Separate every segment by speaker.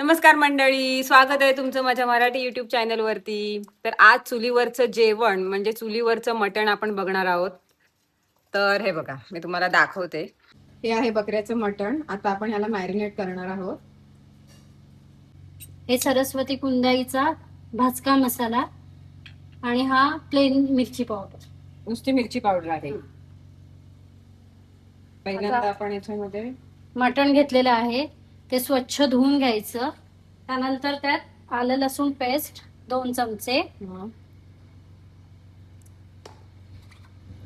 Speaker 1: नमस्कार मंडळी, स्वागत आहे तुमचं माझ्या मराठी युट्यूब चॅनलवरती. तर आज चुलीवरचं जेवण म्हणजे चुलीवरचं मटण आपण बघणार आहोत. तर हे बघा, मी तुम्हाला दाखवते. हे आहे बकऱ्याचं मटण. आता आपण ह्याला मॅरिनेट करणार आहोत.
Speaker 2: हे सरस्वती कुंदाईचा भाजका मसाला आणि हा प्लेन मिरची पावडर.
Speaker 1: नुसती मिरची पावडर आहे. पहिल्यांदा आपण याच्यामध्ये
Speaker 2: मटण घेतलेलं आहे, ते स्वच्छ धुवून घ्यायचं. त्यानंतर त्यात आलं लसूण पेस्ट 2 चमचे,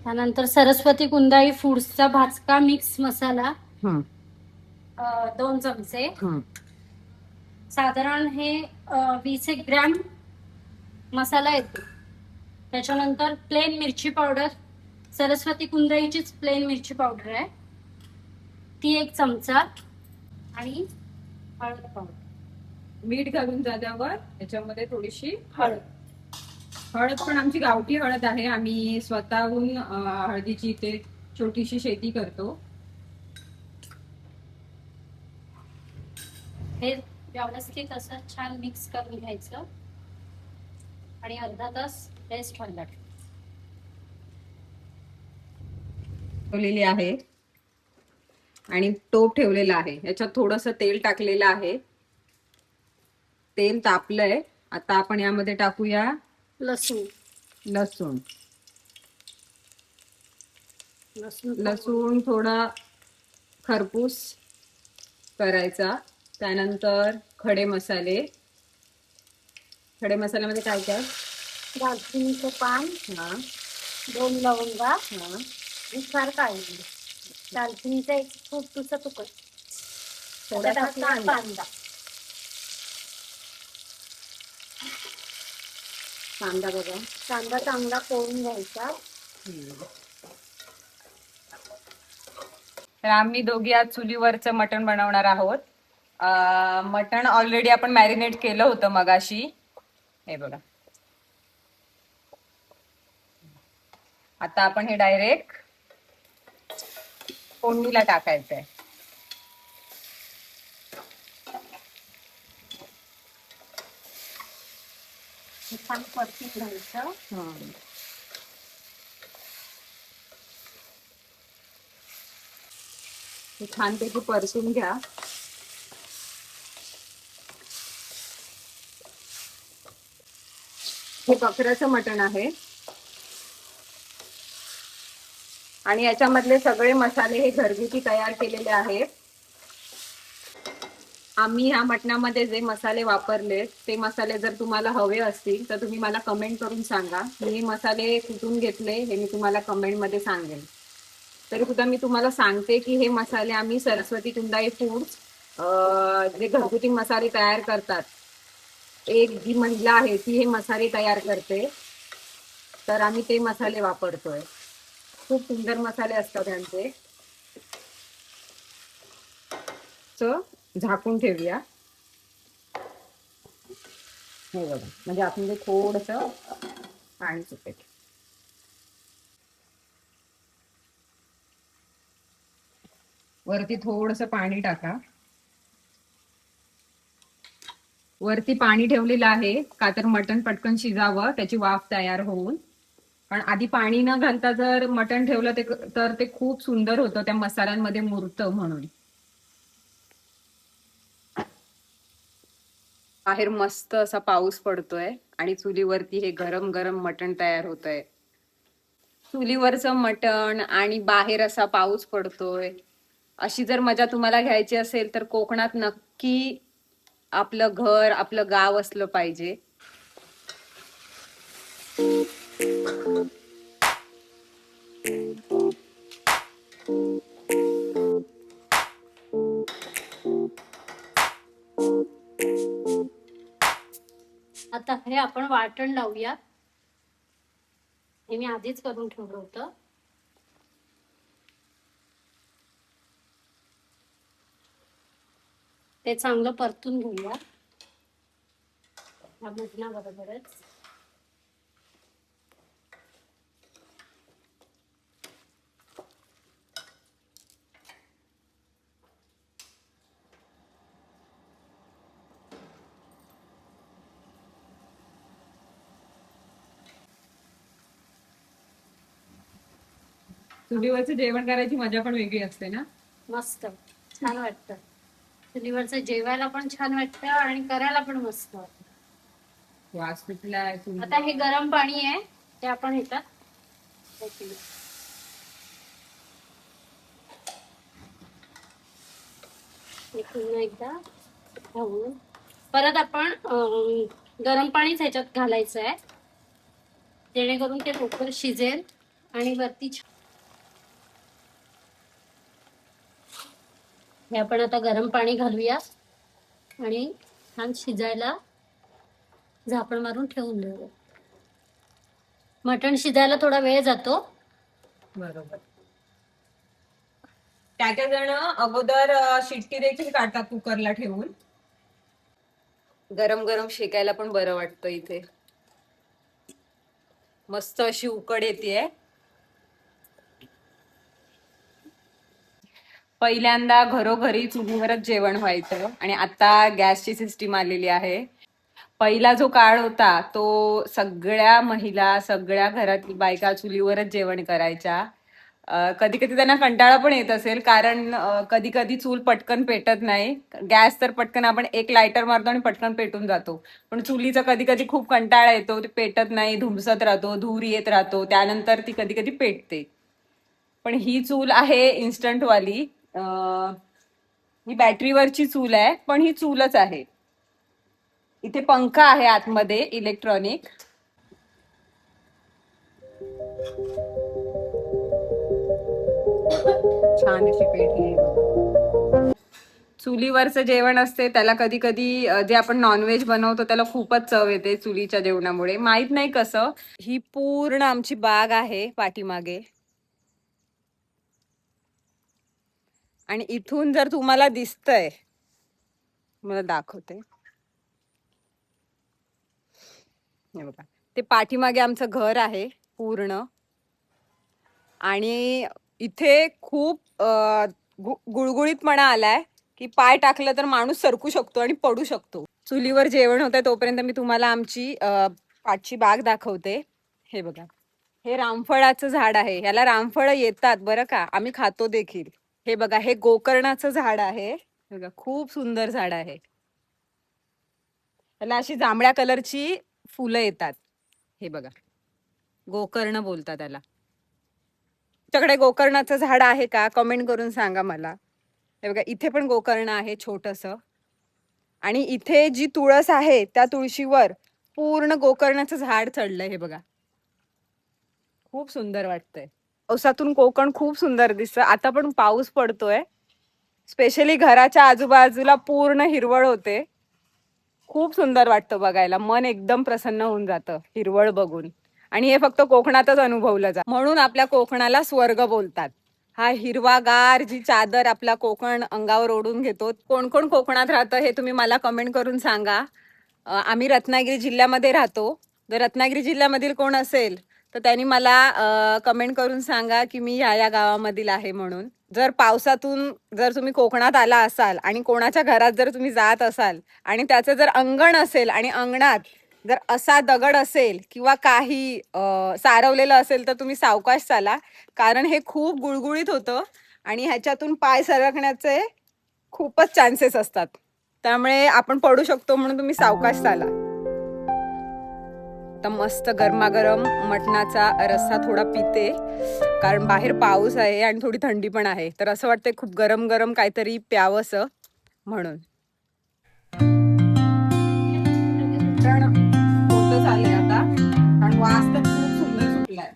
Speaker 2: त्यानंतर सरस्वती कुंदाई फूड्सचा भाजका मिक्स मसाला 2 चमचे. साधारण हे 20 ग्रॅम मसाला येतो. त्याच्यानंतर प्लेन मिरची पावडर, सरस्वती कुंदाईचीच प्लेन मिरची पावडर आहे ती 1 चमचा आणि हळद पावडर.
Speaker 1: मीठ घालून झाल्यावर याच्यामध्ये थोडीशी हळद. हळद पण आमची गावठी हळद आहे. आम्ही स्वतःहून हळदीची इथे छोटीशी शेती करतो.
Speaker 2: हे व्यवस्थित असं छान मिक्स करून घ्यायचं आणि अर्धा तास रेस्ट व्हायला
Speaker 1: ठेवलेली आहे आणि टोप ठेवलेला आहे. याच्यात थोडंसं तेल टाकलेलं आहे. तेल तापलंय. आता आपण यामध्ये टाकूया
Speaker 2: लसूण.
Speaker 1: लसूण लसूण थोडा खरपूस करायचा. त्यानंतर खडे मसाल्यामध्ये काय काय?
Speaker 2: दालचिनीचं पान, 2 लवंगा, विस्तार काढली, दालचिनीचा 1 छोटासा तुकडा,
Speaker 1: थोडासा कांदा. कांदा बघा,
Speaker 2: कांदा चांगला पोळून घ्यायचा.
Speaker 1: तर आम्ही दोघी आज चुलीवरचं मटण बनवणार आहोत. मटण ऑलरेडी आपण मॅरिनेट केलं होतं मगाशी. हे बघा, आता आपण हे डायरेक्ट फोडणीला टाकायचंय.
Speaker 2: छान परतून घ्यायचं.
Speaker 1: छानपैकी परतून घ्या. हे बकऱ्याचं मटण आहे आणि याच्यामधले सगळे मसाले हे घरगुती तयार केलेले आहेत. आम्ही ह्या मटणामध्ये जे मसाले वापरले ते मसाले जर तुम्हाला हवे असतील तर तुम्ही मला कमेंट करून सांगा. मी मसाले कुठून घेतले हे मी तुम्हाला कमेंटमध्ये सांगेन. तरी सुद्धा मी तुम्हाला सांगते की हे मसाले आम्ही सरस्वती कुंदाई फूड्स जे घरगुती मसाले तयार करतात, एक जी महिला आहे ती हे मसाले तयार करते, तर आम्ही ते मसाले वापरतोय. खूप सुंदर मसाले असतात त्यांचे. झाकून ठेवूया. हे बघा, म्हणजे आपण थोडस पाणी सुटेल. वरती थोडस पाणी टाका. वरती पाणी ठेवलेलं आहे का तर मटण पटकन शिजावं, त्याची वाफ तयार होऊन. पण आधी पाणी न घालता जर मटण ठेवलं तर ते खूप सुंदर होतं, त्या मसाल्यांमध्ये मुरतं म्हणून. बाहेर मस्त असा पाऊस पडतोय आणि चुलीवरती हे गरम गरम मटण तयार होतंय. चुलीवरचं मटण आणि बाहेर असा पाऊस पडतोय, अशी जर मजा तुम्हाला घ्यायची असेल तर कोकणात नक्की आपलं घर, आपलं गाव असलं पाहिजे.
Speaker 2: आता हे आपण वाटण लावूया. हे मी आधीच करून ठेवलं होतं. ते चांगलं परतून घेऊया या मटणाबरोबरच.
Speaker 1: चुलीवरचं जेवण करायची मजा पण वेगळी असते ना.
Speaker 2: मस्त छान वाटतं. चुलीवरचं जेवायला पण छान वाटतं आणि करायला पण मस्त वाटतं.
Speaker 1: वास सुटलाय
Speaker 2: आता हे गरम पाणी आहे ते आपण ह्याच्यात ओतूया. हे पुन्हा एकदा घालून परत आपण गरम पाणीच ह्याच्यात घालायचं आहे जेणेकरून ते लवकर शिजेल आणि वरती हे आपण आता गरम पाणी घालूया आणि छान शिजायला झाकण मारून ठेवून देऊ. मटण शिजायला थोडा वेळ जातो.
Speaker 1: बरोबर. काय काय जण अगोदर शिट्टी देखील काढतात कुकरला ठेवून. गरम गरम शेकायला पण बरं वाटतं. इथे मस्त अशी उकड येते. पहिल्यांदा घरोघरी चुलीवरच जेवण व्हायचं आणि आता गॅसची सिस्टीम आलेली आहे. पहिला जो काळ होता तो सगळ्या महिला सगळ्या घरातील बायका चुलीवरच जेवण करायच्या. कधी कधी त्यांना कंटाळा पण येत असेल कारण कधी कधी चूल पटकन पेटत नाही. गॅस तर पटकन आपण एक लायटर मारतो आणि पटकन पेटून जातो, पण चुलीचा कधी कधी खूप कंटाळा येतो. ते पेटत नाही, धुमसत राहतो, धूर येत राहतो, त्यानंतर ती कधी कधी पेटते. पण ही चूल आहे इन्स्टंट वाली. ही बॅटरीवरची चूल आहे पण ही चूलच आहे. इथे पंखा आहे आतमध्ये इलेक्ट्रॉनिक. छान अशी पेटली. चुलीवरचं जेवण असते त्याला कधी कधी जे आपण नॉनव्हेज बनवतो त्याला खूपच चव येते चुलीच्या जेवणामुळे. माहित नाही कसं. ही पूर्ण आमची बाग आहे पाठीमागे आणि इथून जर तुम्हाला दिसतंय, मला दाखवते. हे बघा, ते पाठीमागे आमचं घर आहे पूर्ण आणि इथे खूप गुळगुळीतपणा आलाय की पाय टाकलं तर माणूस सरकू शकतो आणि पडू शकतो. चुलीवर जेवण होतंय तोपर्यंत मी तुम्हाला आमची पाठची बाग दाखवते. हे बघा, हे रामफळाचं झाड आहे. याला रामफळ येतात बरं का, आम्ही खातो देखील. हे बघा, हे गोकर्णाचं झाड आहे. बघा, खूप सुंदर झाड आहे. त्याला अशी जांभळ्या कलरची फुलं येतात. हे बघा, गोकर्ण बोलतात त्याला. तुमच्याकडे गोकर्णाचं झाड आहे का, कमेंट करून सांगा मला. हे बघा, इथे पण गोकर्ण आहे छोटस आणि इथे जी तुळस आहे त्या तुळशीवर पूर्ण गोकर्णाचं झाड चढलंय. हे बघा, खूप सुंदर वाटतंय. पावसातून कोकण खूप सुंदर दिसतं. आता पण पाऊस पडतोय, स्पेशली घराच्या आजूबाजूला पूर्ण हिरवळ होते. खूप सुंदर वाटतं बघायला, मन एकदम प्रसन्न होऊन जातं हिरवळ बघून. आणि हे फक्त कोकणातच अनुभवलं जातं, म्हणून आपल्या कोकणाला स्वर्ग बोलतात. हा हिरवागार जी चादर आपला कोकण अंगावर ओढून घेतो. कोण कोण कोकणात राहतं हे तुम्ही मला कमेंट करून सांगा. आम्ही रत्नागिरी जिल्ह्यामध्ये राहतो. जर रत्नागिरी जिल्ह्यामधील कोण असेल तर त्यांनी मला कमेंट करून सांगा की मी ह्या गावामधील आहे म्हणून. जर पावसातून जर तुम्ही कोकणात आला असाल आणि कोणाच्या घरात जर तुम्ही जात असाल आणि त्याचं जर अंगण असेल आणि अंगणात जर असा दगड असेल किंवा काही सारवलेलं असेल तर तुम्ही सावकाश चाला, कारण हे खूप गुळगुळीत होतं आणि ह्याच्यातून पाय सरकण्याचे खूपच चान्सेस असतात. त्यामुळे आपण पडू शकतो, म्हणून तुम्ही सावकाश चाला. आता मस्त गरमागरम मटणाचा रस्सा थोडा पिते, कारण बाहेर पाऊस आहे आणि थोडी थंडी पण आहे, तर असं वाटतंय खूप गरम गरम काहीतरी प्यावंसं म्हणून. होतच आले आता, कारण वास तर खूप सुंदर सुटलाय.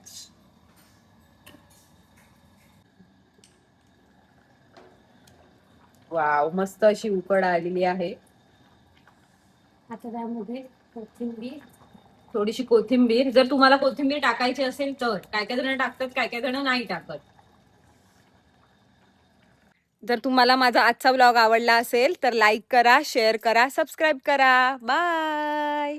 Speaker 1: वाव, मस्त अशी उकड आलेली आहे.
Speaker 2: आता त्यामध्ये कोथिंबीर,
Speaker 1: थोडीशी कोथिंबीर. जर तुम्हाला कोथिंबीर टाकायची असेल तर, काय काय जण टाकतात, काय काय जण नाही टाकत. जर तुम्हाला माझा आजचा व्लॉग आवडला असेल तर लाईक करा, शेअर करा, सबस्क्राईब करा. बाय.